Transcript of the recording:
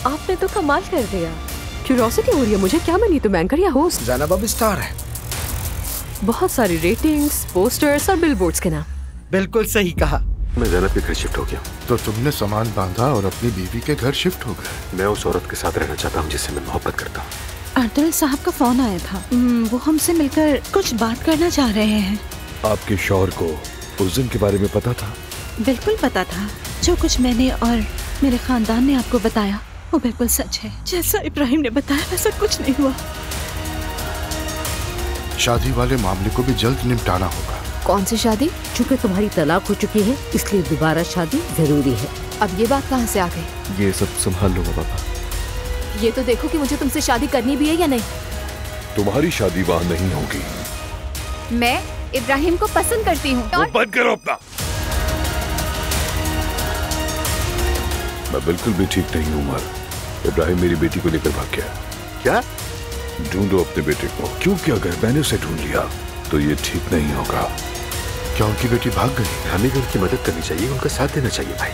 आपने तो कमाल कर दिया। क्यूरियोसिटी हो रही है मुझे, क्या बनी तुम, एंकर या होस्ट? ज़ैनब अब स्टार है। बहुत सारी रेटिंग्स, पोस्टर्स और बिलबोर्ड्स के नाम। बिल्कुल सही कहा। मैं ज़ैनब के घर शिफ्ट हो गया। तो तुमने सामान बांधा और अपनी बीवी के घर शिफ्ट हो गए? मैं उस औरत के साथ रहना चाहता हूँ जिससे मैं मोहब्बत करता हूँ। अर्दल साहब का फोन आया था, वो हमसे मिलकर कुछ बात करना चाह रहे हैं। आपके शौहर को उस दिन के बारे में पता था? बिल्कुल पता था। जो कुछ मैंने और मेरे खानदान ने आपको बताया वो बिल्कुल सच है। जैसा इब्राहिम ने बताया वैसा कुछ नहीं हुआ। शादी वाले मामले को भी जल्द निपटाना होगा। कौन सी शादी? चूंकि तुम्हारी तलाक हो चुकी है इसलिए दोबारा शादी जरूरी है। अब ये बात कहाँ से आ गई? ये सब संभाल लूंगा पापा। ये तो देखो कि मुझे तुमसे शादी करनी भी है या नहीं। तुम्हारी शादी वहाँ नहीं होगी। मैं इब्राहिम को पसंद करती हूँ। बंद करो अपना। मैं बिल्कुल भी ठीक नहीं हूँ उमर। इब्राहिम मेरी बेटी को लेकर भाग गया। क्या? ढूंढो अपने बेटे को, क्योंकि अगर मैंने उसे ढूंढ लिया तो ये ठीक नहीं होगा। क्या उनकी बेटी भाग गई? हमें उनकी मदद करनी चाहिए, उनका साथ देना चाहिए भाई।